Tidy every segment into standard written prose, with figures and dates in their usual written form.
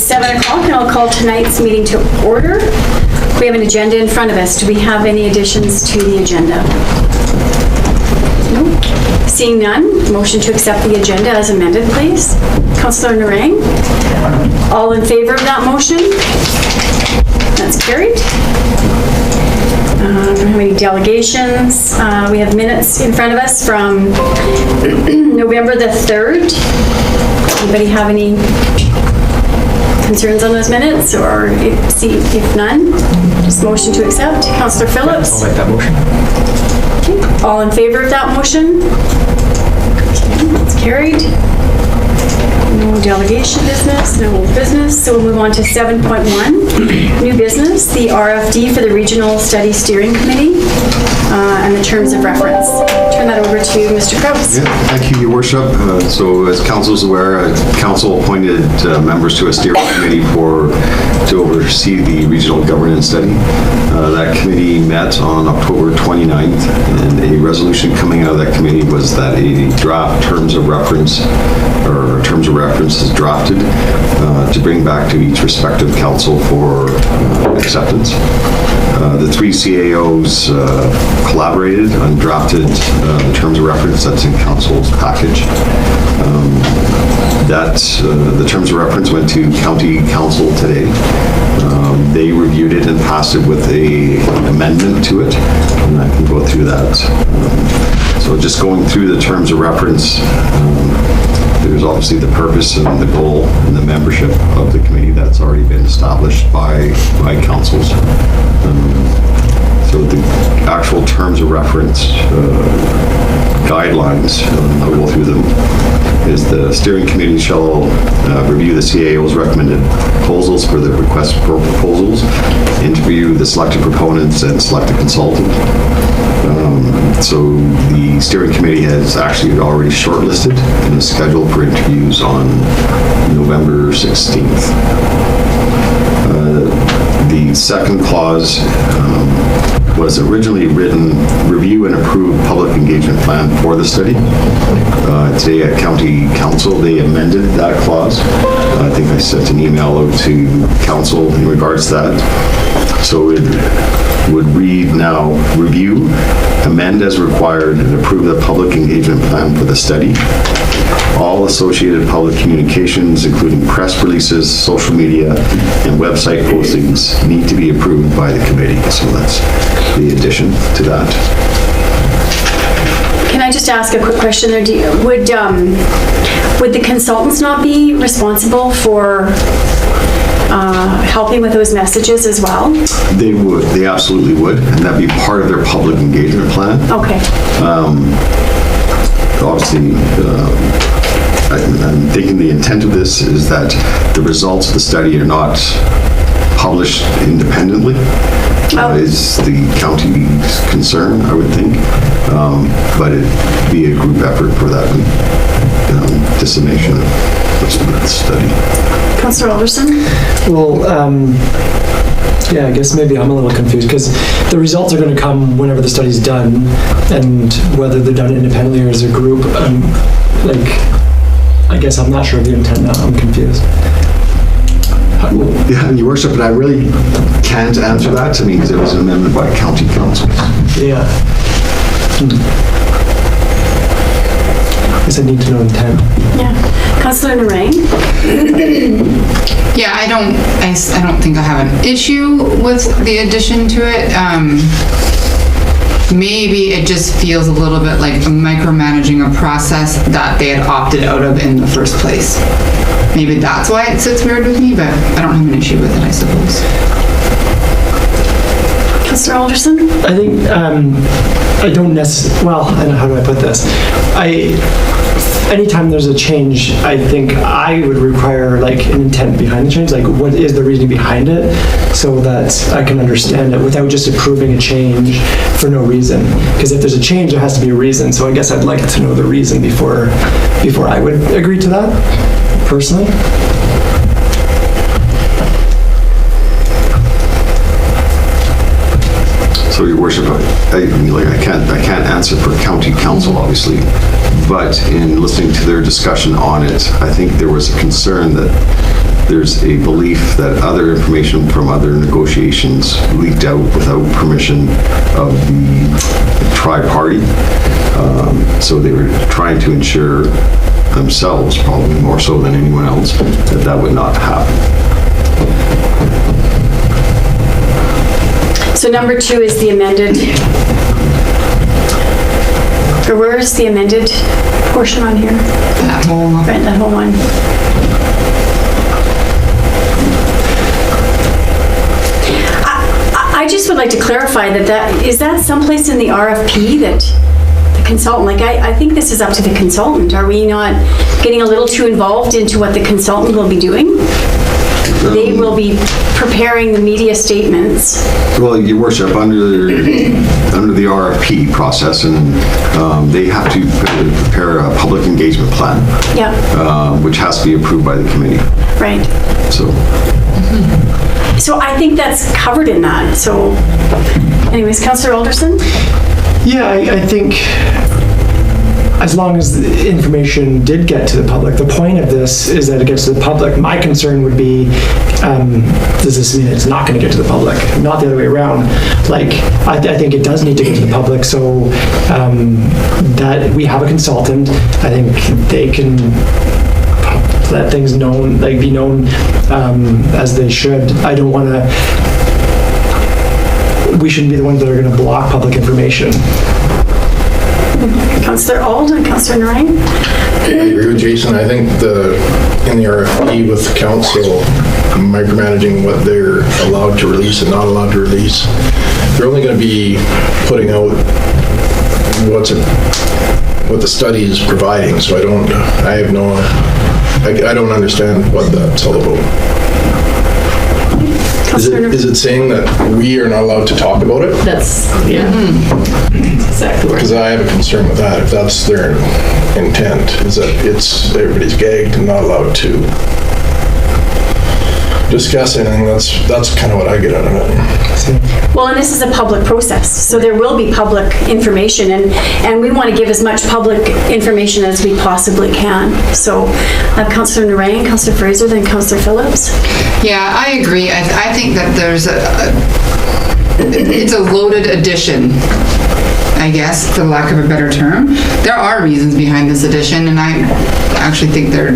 7 o'clock, and I'll call tonight's meeting to order. We have an agenda in front of us. Do we have any additions to the agenda? No. Seeing none, motion to accept the agenda as amended, please. Councillor Narang? All in favor of that motion? That's carried. We don't have any delegations. We have minutes in front of us from November the 3rd. Anybody have any concerns on those minutes, or if none, just motion to accept. Councillor Phillips? I'll make that motion. Okay. All in favor of that motion? Okay, that's carried. No delegation business, no old business, so we'll move on to 7.1, new business, the RFD for the Regional Study Steering Committee and the terms of reference. Turn that over to Mr. Krause. Yeah, thank you, Your Worship. So as Council is aware, Council appointed members to a steering committee to oversee the regional governance study. That committee met on October 29th, and a resolution coming out of that committee was that a draft terms of reference is drafted to bring back to each respective council for acceptance. The three CAOs collaborated and drafted the terms of reference that's in council's package. The terms of reference went to county council today. They reviewed it and passed it with an amendment to it, and I can go through that. So just going through the terms of reference, there's obviously the purpose and the goal and the membership of the committee that's already been established by councils. So the actual terms of reference guidelines, I'll go through them, is the steering committee shall review the CAO's recommended proposals for the request for proposals, interview the selected proponents, and select a consultant. So the steering committee has actually already shortlisted and is scheduled for interviews on November 16th. The second clause was originally written, review and approve public engagement plan for the study. Today at County Council, they amended that clause. I think I sent an email out to Council in regards to that. So it would read now, review, amend as required, and approve the public engagement plan for the study. All associated public communications, including press releases, social media, and website postings, need to be approved by the committee. So that's the addition to that. Can I just ask a quick question there? Would the consultants not be responsible for helping with those messages as well? They would. They absolutely would, and that'd be part of their public engagement plan. Okay. Obviously, I'm thinking the intent of this is that the results of the study are not published independently. Is the county's concern, I would think, but it'd be a group effort for that dissemination of the study. Councillor Alderson? Well, yeah, I guess maybe I'm a little confused because the results are going to come whenever the study's done, and whether they're done independently or as a group, I guess I'm not sure of the intent now. I'm confused. Yeah, Your Worship, but I really can't answer that. I mean, because it was an amendment by county council. Yeah. I guess I need to know intent. Yeah. Councillor Narang? Yeah, I don't think I have an issue with the addition to it. Maybe it just feels a little bit like micromanaging a process that they had opted out of in the first place. Maybe that's why it sits weird with me, but I don't have an issue with it, I suppose. Councillor Alderson? I think, I don't necessarily, well, I don't know, how do I put this? Anytime there's a change, I think I would require like an intent behind the change, like what is the reasoning behind it, so that I can understand it without just approving a change for no reason. Because if there's a change, there has to be a reason. So I guess I'd like to know the reason before I would agree to that, personally. So, Your Worship, I can't answer for county council, obviously, but in listening to their discussion on it, I think there was a concern that there's a belief that other information from other negotiations leaked out without permission of the tri-party. So they were trying to ensure themselves, probably more so than anyone else, that that would not happen. So number 2 is the amended, or where is the amended portion on here? That whole, Right, that whole one. I just would like to clarify is that someplace in the RFP that the consultant, like I think this is up to the consultant. Are we not getting a little too involved into what the consultant will be doing? They will be preparing the media statements. Well, Your Worship, under the RFP process, and they have to prepare a public engagement plan, Yeah, which has to be approved by the committee. right. So, So I think that's covered in that. So anyways, Councillor Alderson? Yeah, I think as long as the information did get to the public, the point of this is that it gets to the public. My concern would be, does this mean it's not going to get to the public? Not the other way around. Like, I think it does need to get to the public, so that we have a consultant. I think they can let things known, like be known as they should. I don't want to, we shouldn't be the ones that are going to block public information. Councillor Ald and Councillor Narang? I agree with Jason. I think in the RFP with the council, micromanaging what they're allowed to release and not allowed to release, they're only going to be putting out what the study is providing. So I don't understand what that's all about. Is it saying that we are not allowed to talk about it? That's, yeah. Exactly right. Because I have a concern with that. If that's their intent, is that everybody's gagged and not allowed to discuss anything. That's kind of what I get out of it. Well, and this is a public process, so there will be public information, and we want to give as much public information as we possibly can. So I have Councillor Narang, Councillor Fraser, then Councillor Phillips. yeah, I agree. I think that it's a loaded addition, I guess, for lack of a better term. There are reasons behind this addition, and I actually think they're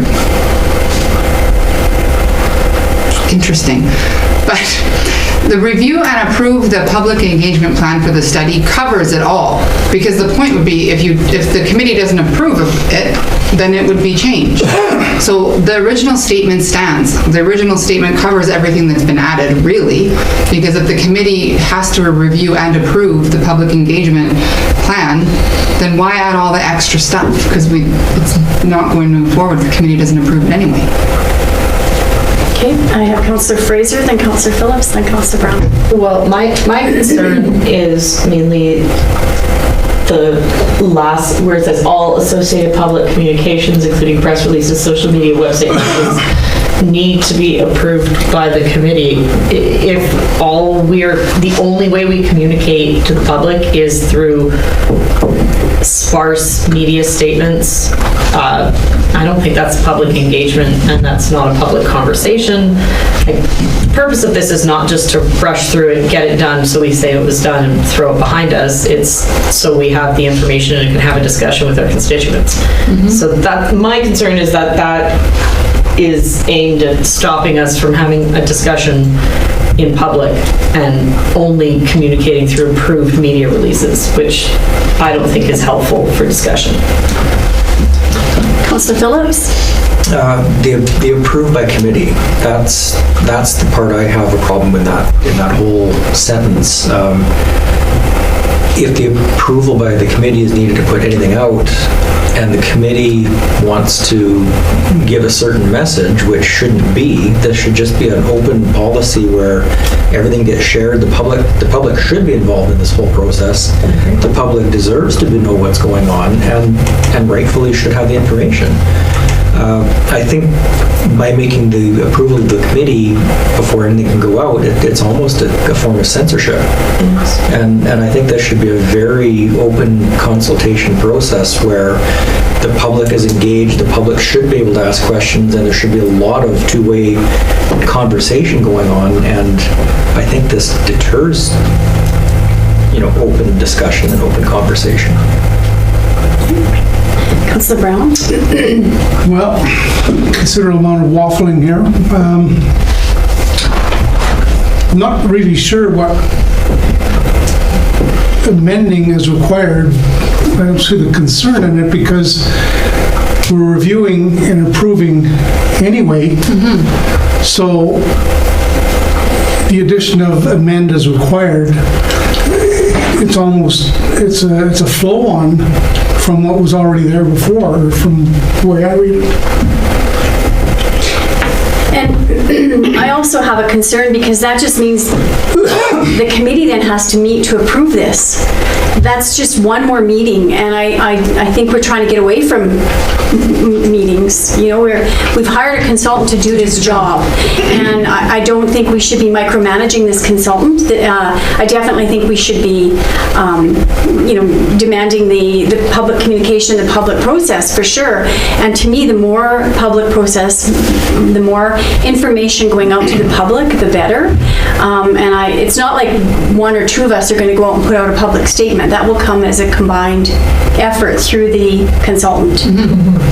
interesting. But the review and approve the public engagement plan for the study covers it all. Because the point would be, if the committee doesn't approve of it, then it would be changed. So the original statement stands. The original statement covers everything that's been added, really. Because if the committee has to review and approve the public engagement plan, then why add all the extra stuff? Because it's not going to move forward. The committee doesn't approve it anyway. Okay, I have Councillor Fraser, then Councillor Phillips, then Councillor Brown. Well, my concern is mainly the last, where it says all associated public communications, including press releases, social media, website pages, need to be approved by the committee. If the only way we communicate to the public is through sparse media statements, I don't think that's public engagement, and that's not a public conversation. The purpose of this is not just to rush through it, get it done, so we say it was done and throw it behind us. It's so we have the information and can have a discussion with our constituents. So that my concern is that is aimed at stopping us from having a discussion in public and only communicating through approved media releases, which I don't think is helpful for discussion. Councillor Phillips? The approved by committee, that's the part I have a problem with in that whole sentence. If the approval by the committee is needed to put anything out, and the committee wants to give a certain message, which shouldn't be, this should just be an open policy where everything gets shared. The public should be involved in this whole process. The public deserves to know what's going on and rightfully should have the information. I think by making the approval of the committee before anything can go out, it's almost a form of censorship. And I think that should be a very open consultation process where the public is engaged, the public should be able to ask questions, and there should be a lot of two-way conversation going on, and I think this deters, open discussion and open conversation. Councillor Brown? Well, considerable amount of waffling here. I'm not really sure what amending is required. I don't see the concern in it because we're reviewing and approving anyway. So the addition of amend is required. It's a flow on from what was already there before, or from the way I read it. And I also have a concern because that just means the committee then has to meet to approve this. That's just one more meeting, and I think we're trying to get away from meetings. We've hired a consultant to do this job, and I don't think we should be micromanaging this consultant. I definitely think we should be, demanding the public communication, the public process for sure. And to me, the more public process, the more information going out to the public, the better. It's not like one or two of us are going to go out and put out a public statement. That will come as a combined effort through the consultant.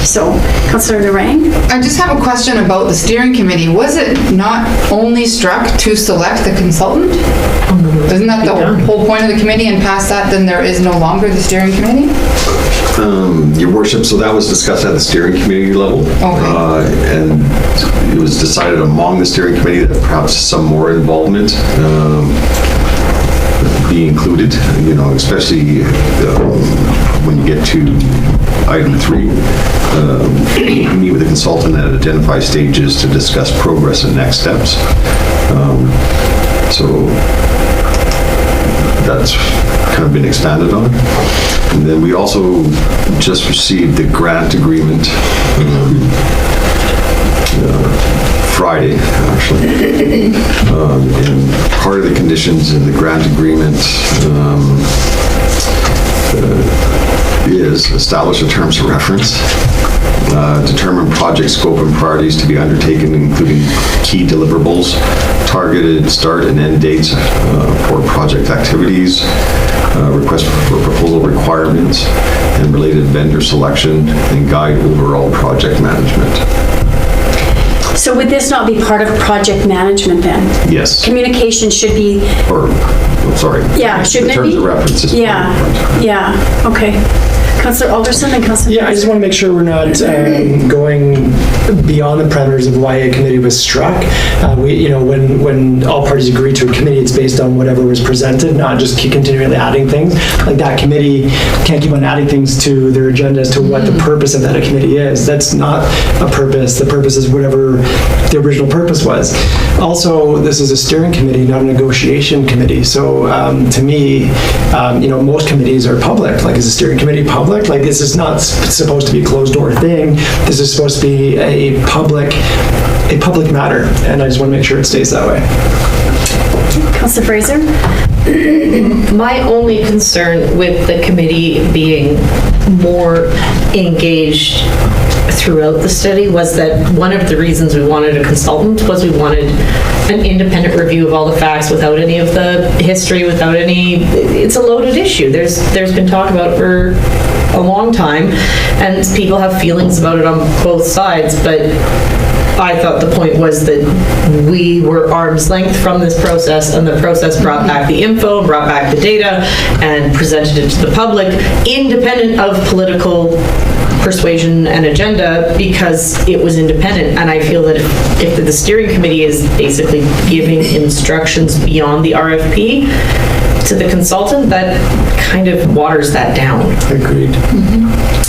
So, Councillor Narang? I just have a question about the steering committee. Was it not only struck to select the consultant? Isn't that the whole point of the committee, and past that, then there is no longer the steering committee? Your worship, so that was discussed at the steering committee level. Okay. And it was decided among the steering committee that perhaps some more involvement be included, especially when you get to item 3, meet with the consultant at identify stages to discuss progress and next steps. So that's kind of been expanded on. And then we also just received the grant agreement Friday, actually. And part of the conditions in the grant agreement is establish the terms of reference, determine project scope and priorities to be undertaken, including key deliverables, targeted start and end dates for project activities, request for proposal requirements, and related vendor selection, and guide overall project management. So would this not be part of project management then? Yes. Communication should be, yeah, shouldn't it be? The terms of reference is part of the project. Yeah, okay. Councillor Alderson and Councillor Yeah, I just want to make sure we're not going beyond the parameters of why a committee was struck. When all parties agree to a committee, it's based on whatever was presented, not just keep continually adding things. Like that committee can't keep on adding things to their agenda as to what the purpose of that committee is. That's not a purpose. The purpose is whatever the original purpose was. Also, this is a steering committee, not a negotiation committee. So to me, most committees are public. Like, is the steering committee public? Like, this is not supposed to be a closed door thing. This is supposed to be a public matter, and I just want to make sure it stays that way. Councillor Fraser? My only concern with the committee being more engaged throughout the study was that one of the reasons we wanted a consultant was we wanted an independent review of all the facts without any of the history, without any, it's a loaded issue. There's been talk about it for a long time, and people have feelings about it on both sides, but I thought the point was that we were arm's length from this process, and the process brought back the info, brought back the data, and presented it to the public, independent of political persuasion and agenda, because it was independent. And I feel that if the steering committee is basically giving instructions beyond the RFP to the consultant, that kind of waters that down. Agreed.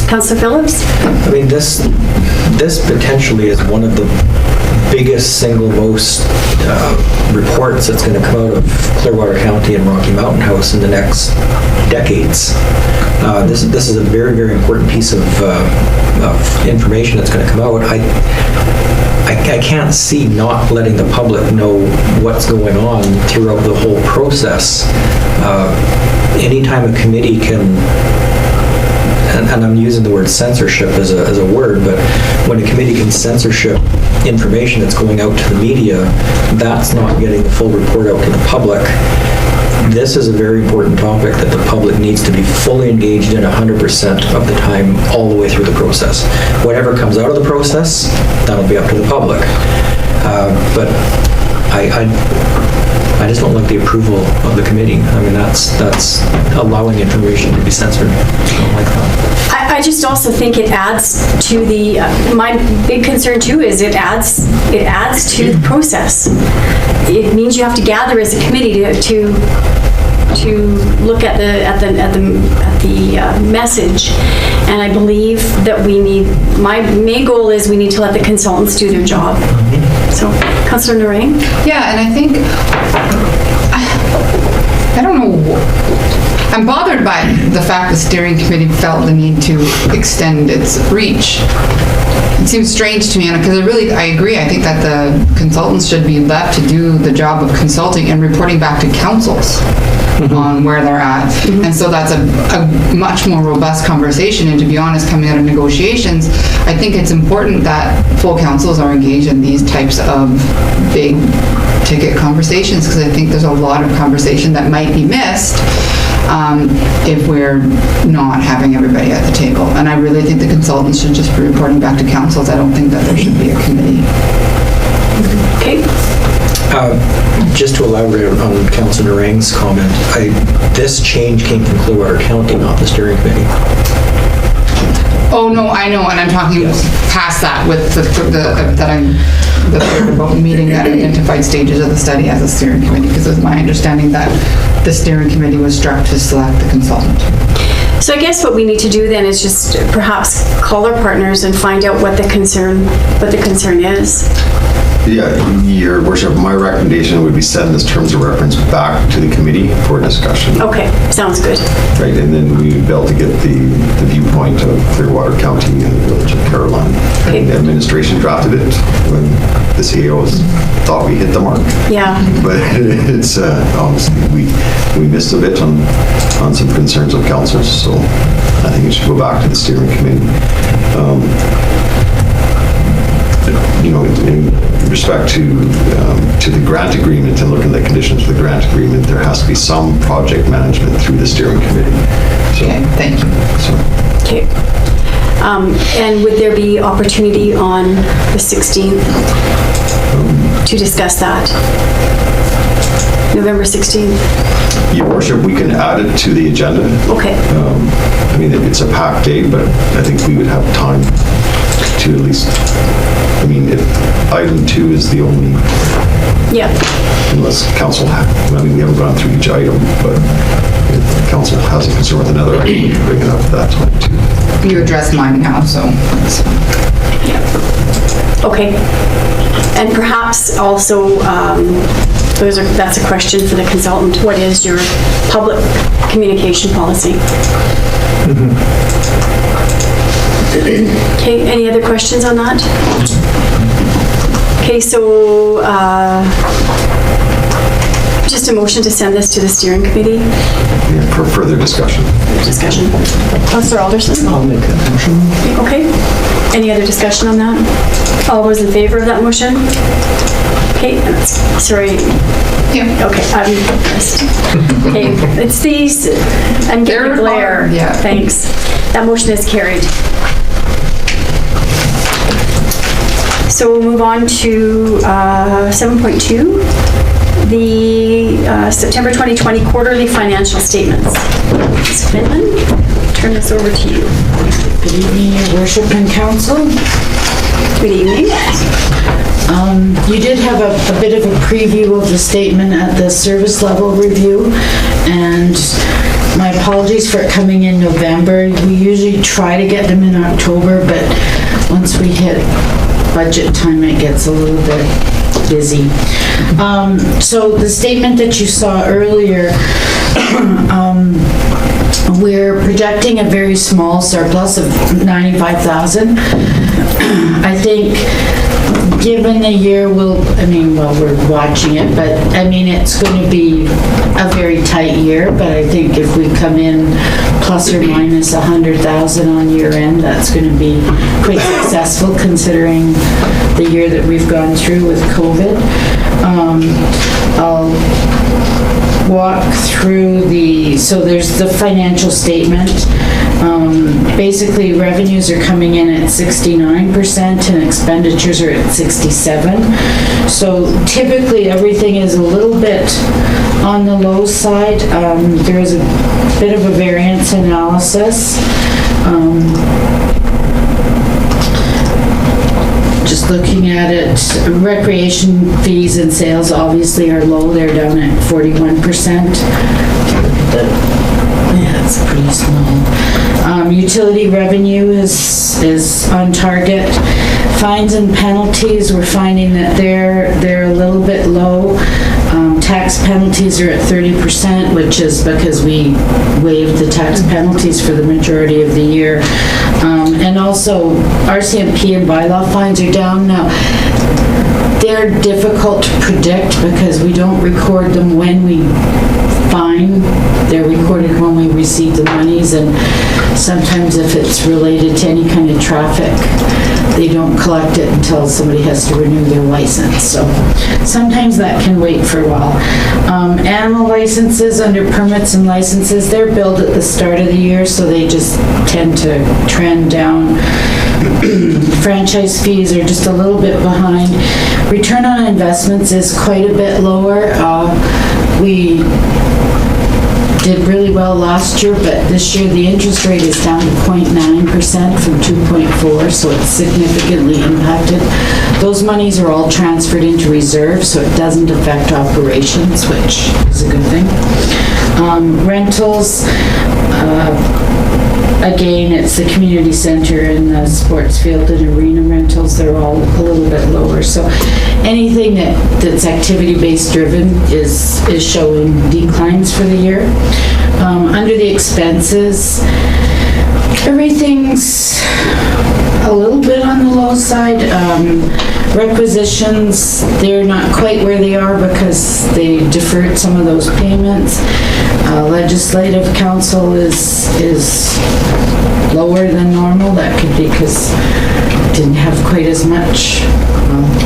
Councillor Phillips? I mean, this potentially is one of the biggest, single most reports that's going to come out of Clearwater County and Rocky Mountain House in the next decades. This is a very, very important piece of information that's going to come out. I can't see not letting the public know what's going on throughout the whole process. Anytime a committee can, and I'm using the word censorship as a word, but when a committee can censorship information that's going out to the media, that's not getting the full report out to the public. This is a very important topic that the public needs to be fully engaged in 100% of the time, all the way through the process. Whatever comes out of the process, that'll be up to the public. But I just don't like the approval of the committee. I mean, that's allowing information to be censored. I don't like that. I just also think it adds to the, my big concern too is it adds to the process. It means you have to gather as a committee to look at the message. And I believe that my main goal is we need to let the consultants do their job. So, Councillor Narang? Yeah, and I think, I don't know, I'm bothered by the fact the steering committee felt the need to extend its reach. It seems strange to me, because I agree, I think that the consultants should be left to do the job of consulting and reporting back to councils on where they're at. And so that's a much more robust conversation, and to be honest, coming out of negotiations, I think it's important that full councils are engaged in these types of big ticket conversations, because I think there's a lot of conversation that might be missed if we're not having everybody at the table. And I really think the consultants should just be reporting back to councils. I don't think that there should be a committee. Okay. Just to elaborate on Councillor Narang's comment, this change came from Clearwater County, not the steering committee. Oh, no, I know, and I'm talking past that with the meeting at identified stages of the study as a steering committee, because it's my understanding that the steering committee was struck to select the consultant. So I guess what we need to do then is just perhaps call our partners and find out what the concern is. Yeah, Your Worship, my recommendation would be send this terms of reference back to the committee for discussion. Okay, sounds good. Right, and then we would be able to get the viewpoint of Clearwater County and the Village of Caroline. Okay. The administration drafted it when the CEOs thought we hit the mark. Yeah. But it's, honestly, we missed a bit on some concerns of councils, so I think it should go back to the steering committee. You know, in respect to the grant agreement and looking at the conditions of the grant agreement, there has to be some project management through the steering committee. So, Okay, thank you. Okay. And would there be opportunity on the 16th to discuss that? November 16th? Your Worship, we can add it to the agenda. Okay. I mean, it's a packed day, but I think we would have time to at least, I mean, if item 2 is the only, Yeah. unless council, I mean, we haven't gone through each item, but if council has a concern with another item, we can bring it up at that time too. You addressed mine now, so. Okay. And perhaps also, that's a question for the consultant. What is your public communication policy? Okay, any other questions on that? Okay, so just a motion to send this to the steering committee. Yeah, for further discussion. Councillor Alderson? I'll make that motion. Okay. Any other discussion on that? All those in favor of that motion? Okay, sorry. Yeah. Okay, I'm impressed. Okay, it's these, I'm getting a glare. Hard, yeah. Thanks. That motion is carried. So we'll move on to 7.2, the September 2020 quarterly financial statements. Ms. Quinlan, turn this over to you. Good evening, Your Worship and Council. Good evening. You did have a bit of a preview of the statement at the service level review, and my apologies for it coming in November. We usually try to get them in October, but once we hit budget time, it gets a little bit busy. So the statement that you saw earlier, we're projecting a very small surplus of 95,000. I think given the year, we're watching it, but I mean, it's going to be a very tight year, but I think if we come in plus or minus 100,000 on year end, that's going to be quite successful considering the year that we've gone through with COVID. I'll walk through so there's the financial statement. Basically, revenues are coming in at 69% and expenditures are at 67%. So typically, everything is a little bit on the low side. There is a bit of a variance analysis. Just looking at it, recreation fees and sales obviously are low. They're down at 41%. Yeah, it's pretty small. Utility revenue is on target. Fines and penalties, we're finding that they're a little bit low. Tax penalties are at 30%, which is because we waived the tax penalties for the majority of the year. And also, RCMP and bylaw fines are down now. They're difficult to predict because we don't record them when we fine. They're recorded when we receive the monies, and sometimes if it's related to any kind of traffic, they don't collect it until somebody has to renew their license. So sometimes that can wait for a while. Animal licenses, under permits and licenses, they're billed at the start of the year, so they just tend to trend down. Franchise fees are just a little bit behind. Return on investments is quite a bit lower. We did really well last year, but this year the interest rate is down to 0.9% from 2.4%, so it's significantly impacted. Those monies are all transferred into reserves, so it doesn't affect operations, which is a good thing. Rentals, again, it's the community center and the sports field and arena rentals. They're all a little bit lower. So anything that's activity-based driven is showing declines for the year. Under the expenses, everything's a little bit on the low side. Requisitions, they're not quite where they are because they deferred some of those payments. Legislative council is lower than normal. That could be because didn't have quite as much.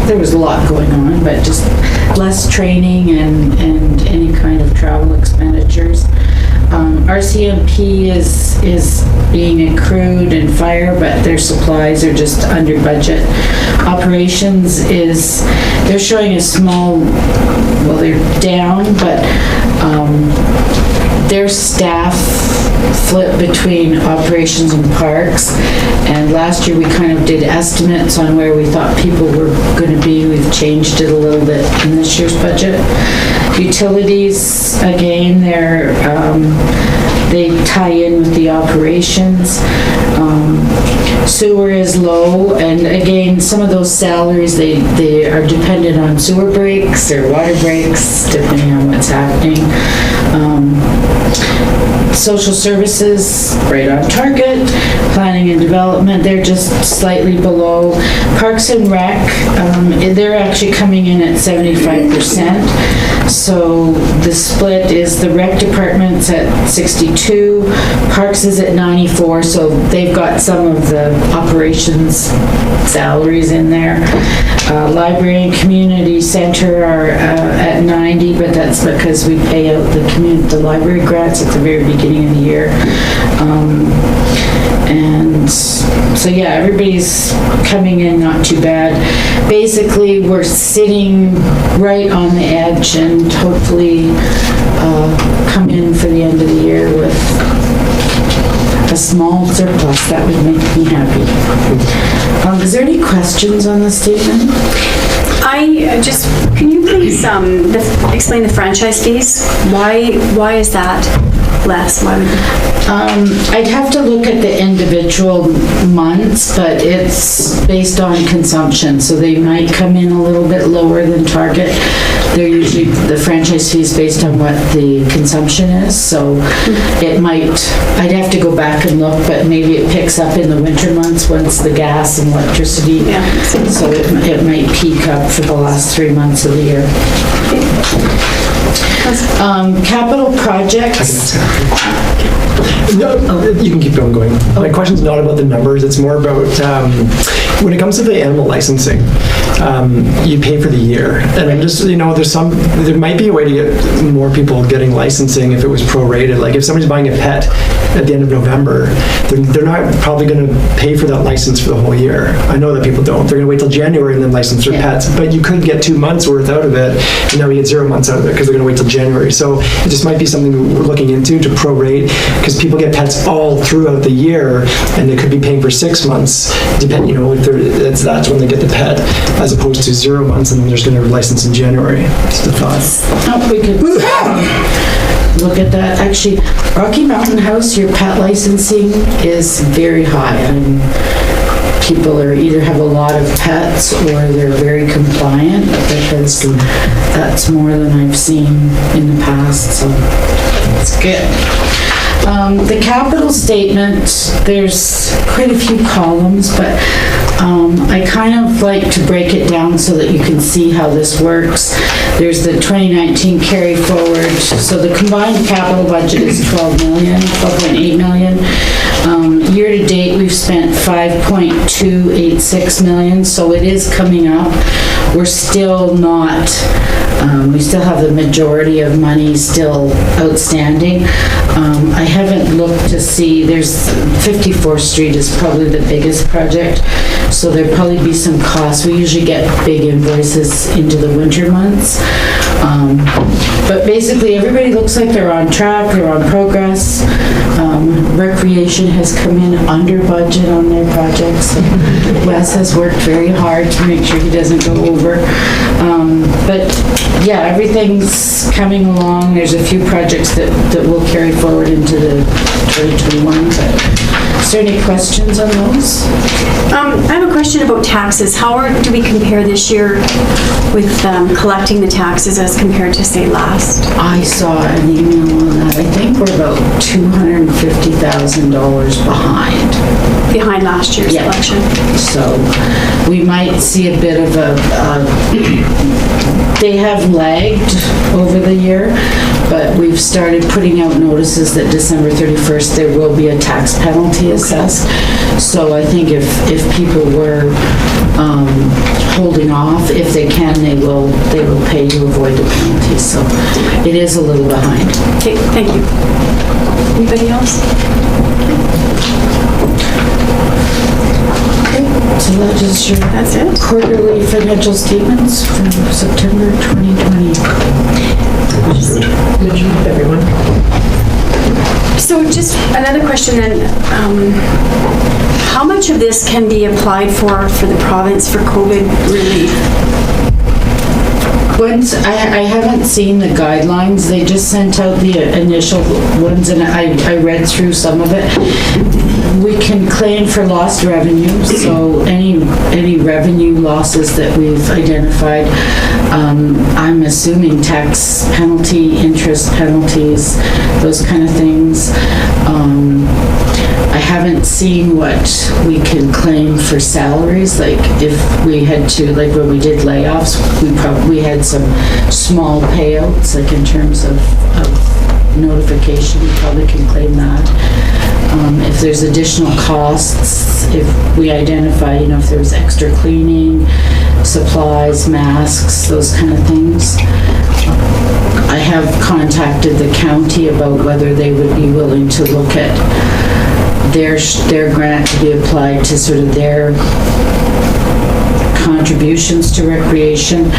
There was a lot going on, but just less training and any kind of travel expenditures. RCMP is being accrued and fire, but their supplies are just under budget. Operations they're showing a small, well, they're down, but their staff flip between operations and parks. And last year we kind of did estimates on where we thought people were going to be. We've changed it a little bit in this year's budget. Utilities, again, they tie in with the operations. Sewer is low, and again, some of those salaries, they are dependent on sewer breaks or water breaks, depending on what's happening. Social services, right on target. Planning and development, they're just slightly below. Parks and Rec, they're actually coming in at 75%. So the split is the rec department's at 62, Parks is at 94, so they've got some of the operations salaries in there. Library and community center are at 90, but that's because we pay out the library grants at the very beginning of the year. And so yeah, everybody's coming in not too bad. Basically, we're sitting right on the edge and hopefully come in for the end of the year with a small surplus. That would make me happy. Is there any questions on the statement? Can you please explain the franchise fees? Why is that less? Why would I'd have to look at the individual months, but it's based on consumption, so they might come in a little bit lower than target. They're usually, the franchise fee is based on what the consumption is, so it might, I'd have to go back and look, but maybe it picks up in the winter months once the gas and electricity, so it might peak up for the last 3 months of the year. Capital projects. No, you can keep going. My question's not about the numbers, it's more about, when it comes to the animal licensing, you pay for the year. And I'm just, there might be a way to get more people getting licensing if it was prorated. Like if somebody's buying a pet at the end of November, they're not probably going to pay for that license for the whole year. I know that people don't. They're going to wait till January and then license their pets. But you could get 2 months worth out of it, and now we get 0 months out of it because they're going to wait till January. So it just might be something we're looking into to prorate, because people get pets all throughout the year, and they could be paying for 6 months, depending, if that's when they get the pet, as opposed to 0 months, and then they're just going to license in January. Just a thought. We could look at that. Actually, Rocky Mountain House, your pet licensing is very high. People either have a lot of pets or they're very compliant, because that's more than I've seen in the past, so it's good. The capital statement, there's quite a few columns, but I kind of like to break it down so that you can see how this works. There's the 2019 carry forward. So the combined capital budget is 12.8 million. Year to date, we've spent 5.286 million, so it is coming up. We're still not, we still have the majority of money still outstanding. I haven't looked to see, there's 54th Street is probably the biggest project, so there'd probably be some costs. We usually get big invoices into the winter months. But basically, everybody looks like they're on track, they're on progress. Recreation has come in under budget on their projects. Wes has worked very hard to make sure he doesn't go over. But yeah, everything's coming along. There's a few projects that will carry forward into the 2021. But is there any questions on those? I have a question about taxes. How do we compare this year with collecting the taxes as compared to, say, last? I saw an email on that. I think we're about $250,000 behind. Behind last year's election. So we might see a bit of they have lagged over the year, but we've started putting out notices that December 31st there will be a tax penalty assessed. So I think if people were holding off, if they can, they will pay to avoid the penalty. So it is a little behind. Okay, thank you. Anybody else? So that is your That's it? quarterly financial statements from September 2020. Good job, everyone. So just another question then. How much of this can be applied for the province for COVID relief? Once, I haven't seen the guidelines. They just sent out the initial ones, and I read through some of it. We can claim for lost revenue, so any revenue losses that we've identified, I'm assuming tax penalty, interest penalties, those kind of things. I haven't seen what we can claim for salaries, like if we had to, like when we did layoffs, we had some small payouts, like in terms of notification, we probably can claim that. If there's additional costs, if we identify, if there's extra cleaning, supplies, masks, those kind of things. I have contacted the county about whether they would be willing to look at their grant to be applied to sort of their contributions to recreation.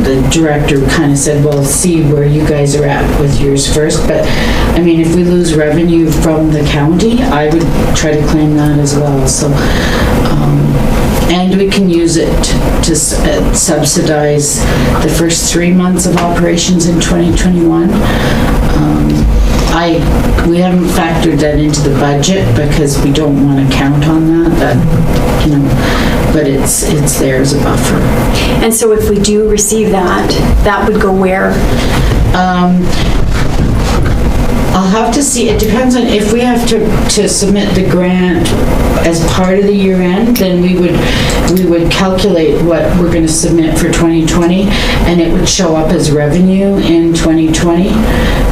The director kind of said, well, see where you guys are at with yours first. But I mean, if we lose revenue from the county, I would try to claim that as well. So And we can use it to subsidize the first 3 months of operations in 2021. We haven't factored that into the budget because we don't want to count on that, but it's there as a buffer. And so if we do receive that, that would go where? I'll have to see, it depends on if we have to submit the grant as part of the year end, then we would calculate what we're going to submit for 2020, and it would show up as revenue in 2020,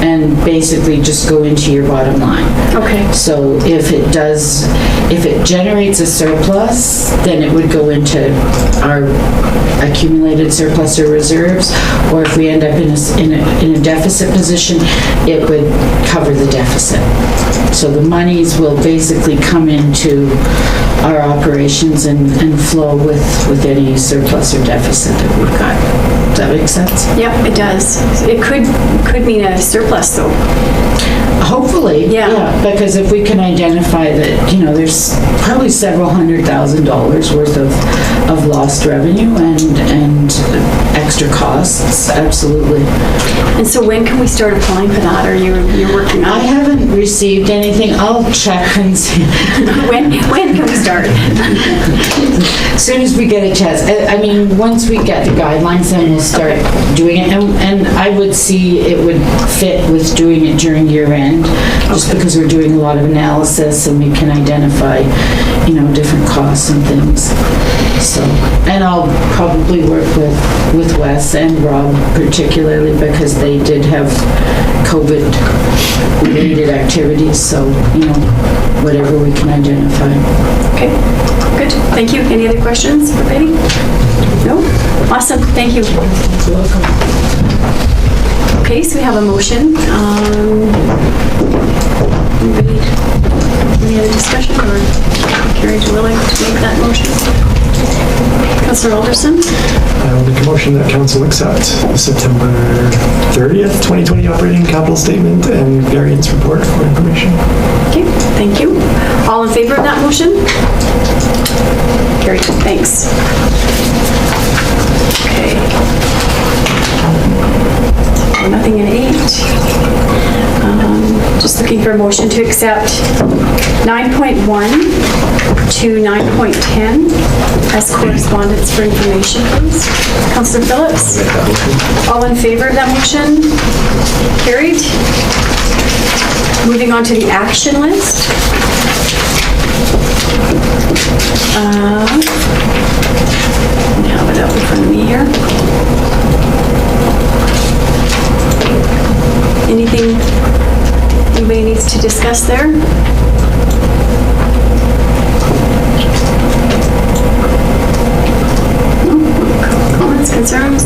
and basically just go into your bottom line. Okay. So if it generates a surplus, then it would go into our accumulated surplus or reserves, or if we end up in a deficit position, it would cover the deficit. So the monies will basically come into our operations and flow with any surplus or deficit that we've got. Does that make sense? Yep, it does. It could mean a surplus though. Hopefully, Yeah. because if we can identify that, there's probably several $100,000 worth of lost revenue and extra costs, absolutely. And so when can we start applying for that? Are you're working I on it? haven't received anything. I'll check and see. When can we start? As soon as we get a chance. I mean, once we get the guidelines, then we'll start doing it. And I would see it would fit with doing it during year end, just because we're doing a lot of analysis and we can identify, different costs and things. So, and I'll probably work with Wes and Rob particularly because they did have COVID-related activities, so, whatever we can identify. Okay, good. Thank you. Any other questions for Betty? No? Awesome. Thank you. You're welcome. Okay, so we have a motion. Any other discussion or Carrie's willing to make that motion? Councillor Alderson? I will make a motion that council accept the September 30th, 2020 operating capital statement and variance report for information. Okay, thank you. All in favor of that motion? Carried, thanks. Okay. Nothing in 8. Just looking for a motion to accept 9.1 to 9.10 as correspondence for information, please. Councillor Phillips? All in favor of that motion? Carried. Moving on to the action list. I have it up in front of me here. Anything anybody needs to discuss there? No? Comments, concerns?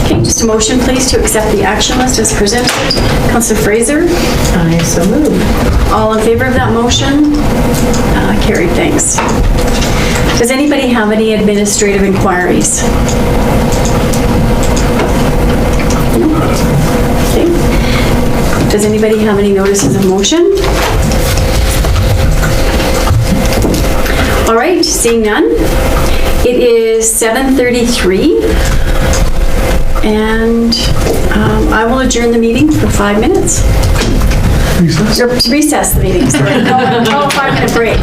Okay, just a motion, please, to accept the action list as presented. Councillor Fraser? I so move. All in favor of that motion? Carried, thanks. Does anybody have any administrative inquiries? No? Okay. Does anybody have any notices of motion? All right, seeing none. It is 7:33, and I will adjourn the meeting for 5 minutes. Recess. Or recess the meeting, sorry. Call a 5-minute break.